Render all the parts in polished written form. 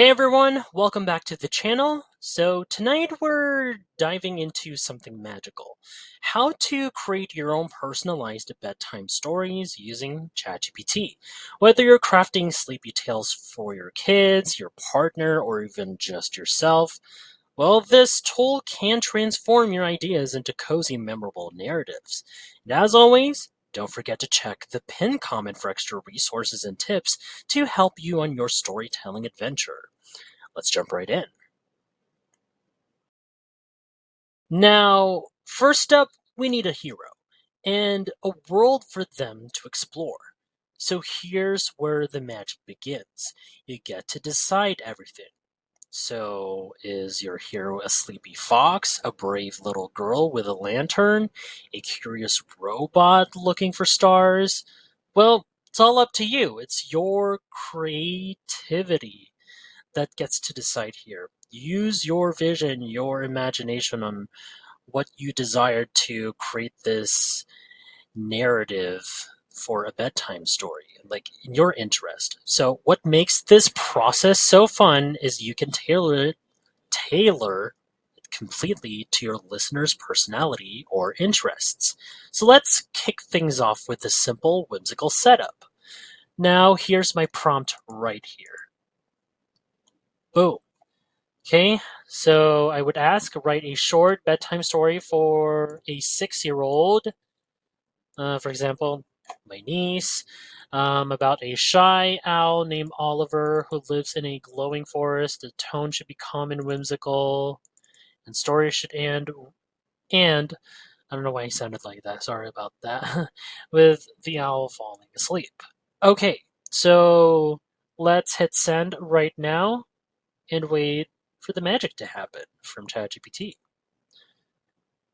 Hey everyone, welcome back to the channel. So tonight we're diving into something magical. How to create your own personalized bedtime stories using ChatGPT. Whether you're crafting sleepy tales for your kids, your partner, or even just yourself, well, this tool can transform your ideas into cozy, memorable narratives. And as always, don't forget to check the pinned comment for extra resources and tips to help you on your storytelling adventure. Let's jump right in. Now, first up, we need a hero and a world for them to explore. So here's where the magic begins. You get to decide everything. So, is your hero a sleepy fox, a brave little girl with a lantern, a curious robot looking for stars? Well, it's all up to you. It's your creativity that gets to decide here. Use your vision, your imagination on what you desire to create this narrative for a bedtime story, like in your interest. So, what makes this process so fun is you can tailor it completely to your listener's personality or interests. So, let's kick things off with a simple, whimsical setup. Now, here's my prompt right here. Boom. Okay, so I would ask write a short bedtime story for a 6-year-old. For example, my niece, about a shy owl named Oliver who lives in a glowing forest. The tone should be calm and whimsical, and story should end. And I don't know why he sounded like that. Sorry about that. With the owl falling asleep. Okay, so let's hit send right now and wait for the magic to happen from ChatGPT.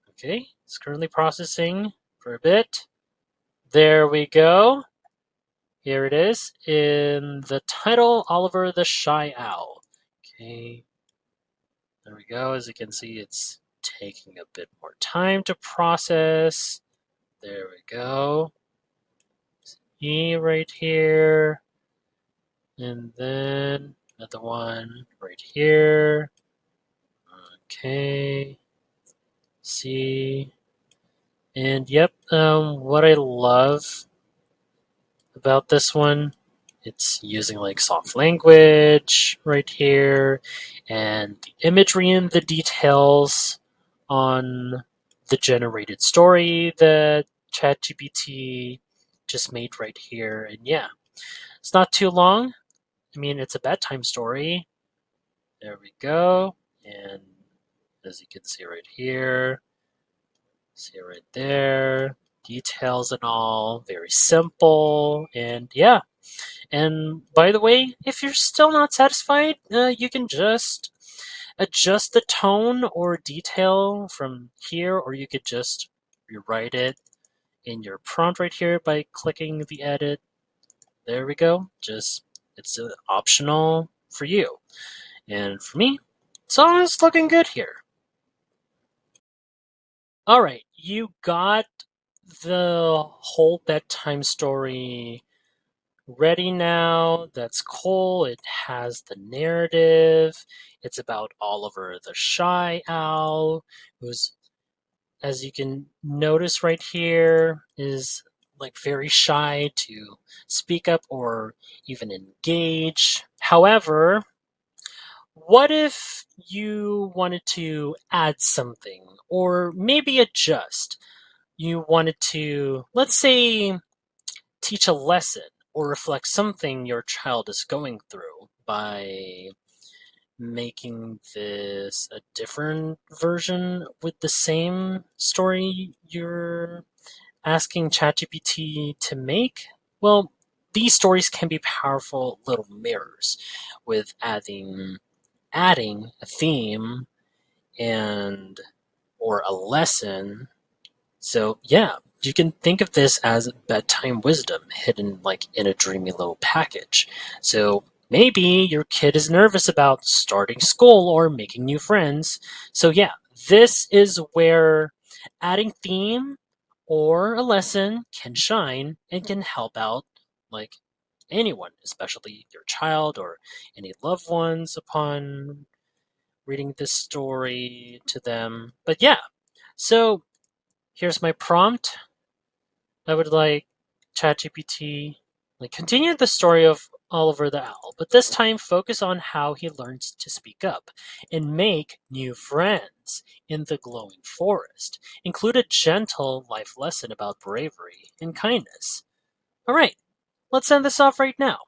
Okay, it's currently processing for a bit. There we go. Here it is in the title, Oliver the Shy Owl. Okay, there we go. As you can see, it's taking a bit more time to process. There we go. E right here. And then another one right here. Okay. C. And yep, what I love about this one, it's using like soft language right here, and the imagery and the details on the generated story that ChatGPT just made right here. And yeah, it's not too long. I mean, it's a bedtime story. There we go. And as you can see right here, see right there, details and all, very simple. And yeah, and by the way, if you're still not satisfied, you can just adjust the tone or detail from here, or you could just rewrite it in your prompt right here by clicking the edit. There we go. Just it's optional for you. And for me, it's almost looking good here. All right, you got the whole bedtime story ready now. That's cool. It has the narrative. It's about Oliver the Shy Owl, who's, as you can notice right here, is like very shy to speak up or even engage. However, what if you wanted to add something or maybe adjust? You wanted to, let's say, teach a lesson or reflect something your child is going through by making this a different version with the same story you're asking ChatGPT to make. Well, these stories can be powerful little mirrors with adding a theme and or a lesson. So yeah, you can think of this as bedtime wisdom hidden like in a dreamy little package. So maybe your kid is nervous about starting school or making new friends. So yeah, this is where adding theme or a lesson can shine and can help out like anyone, especially your child or any loved ones, upon reading this story to them. But yeah, so here's my prompt. I would like ChatGPT continue the story of Oliver the Owl, but this time focus on how he learns to speak up and make new friends in the glowing forest. Include a gentle life lesson about bravery and kindness. All right, let's send this off right now.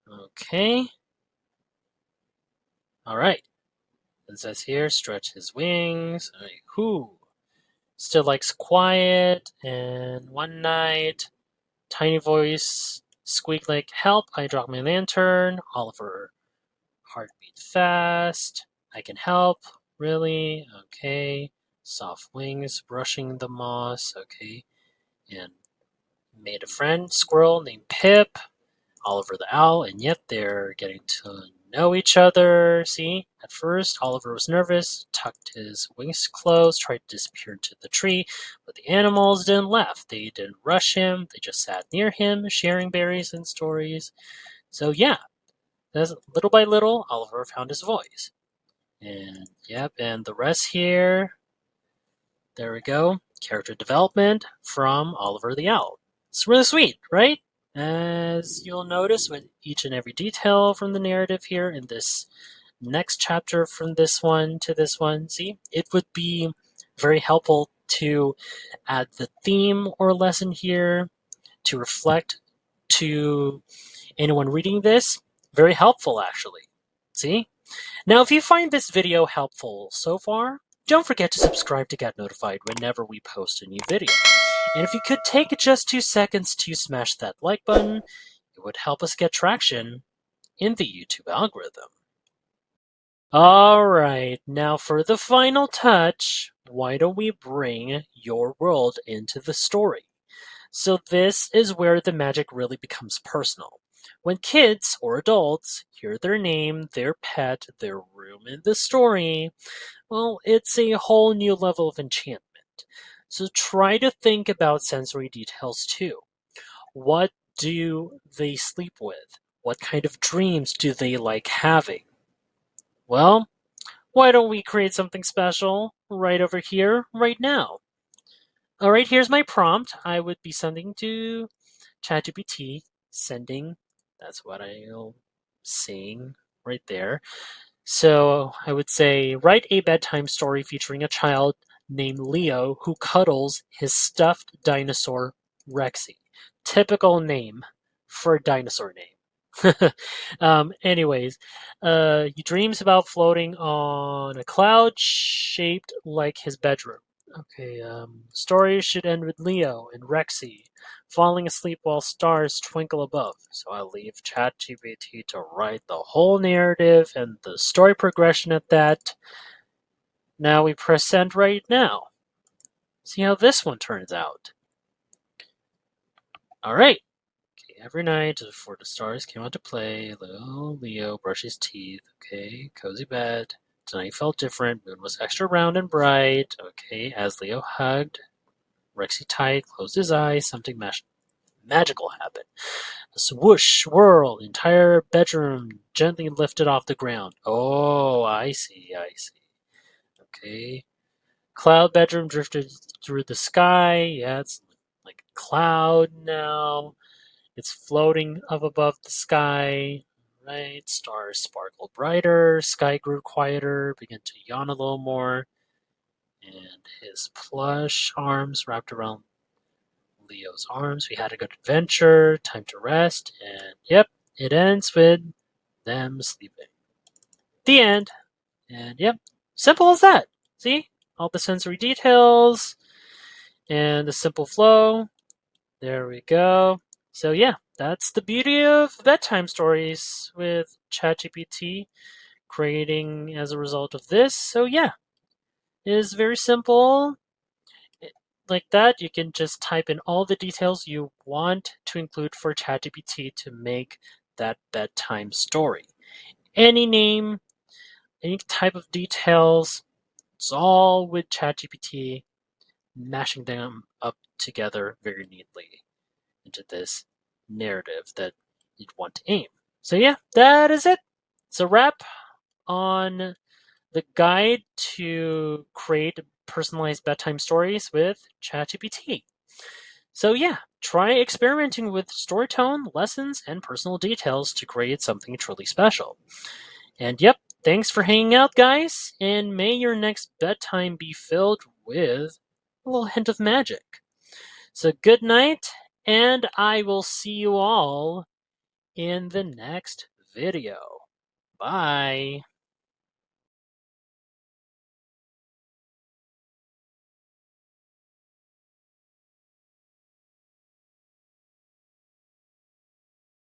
Okay. All right. It says here, stretch his wings. All right, who still likes quiet? And one night, tiny voice, squeak like help. I drop my lantern. Oliver, heartbeat fast. I can help. Really? Okay. Soft wings, brushing the moss. Okay. And made a friend, squirrel named Pip. Oliver the Owl, and yet they're getting to know each other. See, at first, Oliver was nervous, tucked his wings close, tried to disappear into the tree, but the animals didn't laugh. They didn't rush him, they just sat near him, sharing berries and stories. So, yeah, little by little, Oliver found his voice. And, yep, and the rest here, there we go. Character development from Oliver the Owl. It's really sweet, right? As you'll notice with each and every detail from the narrative here in this next chapter from this one to this one, see, it would be very helpful to add the theme or lesson here to reflect to anyone reading this. Very helpful, actually. See? Now, if you find this video helpful so far, don't forget to subscribe to get notified whenever we post a new video. And if you could take just 2 seconds to smash that like button, it would help us get traction in the YouTube algorithm. Alright, now for the final touch, why don't we bring your world into the story? So this is where the magic really becomes personal. When kids or adults hear their name, their pet, their room in the story, well, it's a whole new level of enchantment. So try to think about sensory details too. What do they sleep with? What kind of dreams do they like having? Well, why don't we create something special right over here, right now? All right, here's my prompt. I would be sending to ChatGPT, sending, that's what I'm saying right there. So I would say, write a bedtime story featuring a child named Leo who cuddles his stuffed dinosaur, Rexy. Typical name for a dinosaur name. Anyways, he dreams about floating on a cloud shaped like his bedroom. Okay, story should end with Leo and Rexy falling asleep while stars twinkle above. So I'll leave ChatGPT to write the whole narrative and the story progression at that. Now we press send right now. See how this one turns out. Alright. Okay, every night before the stars came out to play, little Leo brushed his teeth. Okay, cozy bed. Tonight felt different. Moon was extra round and bright. Okay, as Leo hugged Rexy tight, closed his eyes, something magical happened. A swoosh, swirl, the entire bedroom gently lifted off the ground. Oh, I see, I see. Okay. Cloud bedroom drifted through the sky. Yeah, it's like a cloud now. It's floating up above the sky. Right. Stars sparkled brighter. Sky grew quieter, began to yawn a little more. And his plush arms wrapped around Leo's arms. We had a good adventure, time to rest, and yep, it ends with them sleeping. The end. And yep, simple as that. See? All the sensory details and the simple flow. There we go. So yeah, that's the beauty of bedtime stories with ChatGPT creating as a result of this. So yeah, it is very simple. Like that, you can just type in all the details you want to include for ChatGPT to make that bedtime story. Any name, any type of details, it's all with ChatGPT, mashing them up together very neatly into this narrative that you'd want to aim. So, yeah, that is it. It's a wrap on the guide to create personalized bedtime stories with ChatGPT. So, yeah, try experimenting with story tone, lessons, and personal details to create something truly special. And yep, thanks for hanging out, guys, and may your next bedtime be filled with a little hint of magic. So, good night, and I will see you all in the next video. Bye.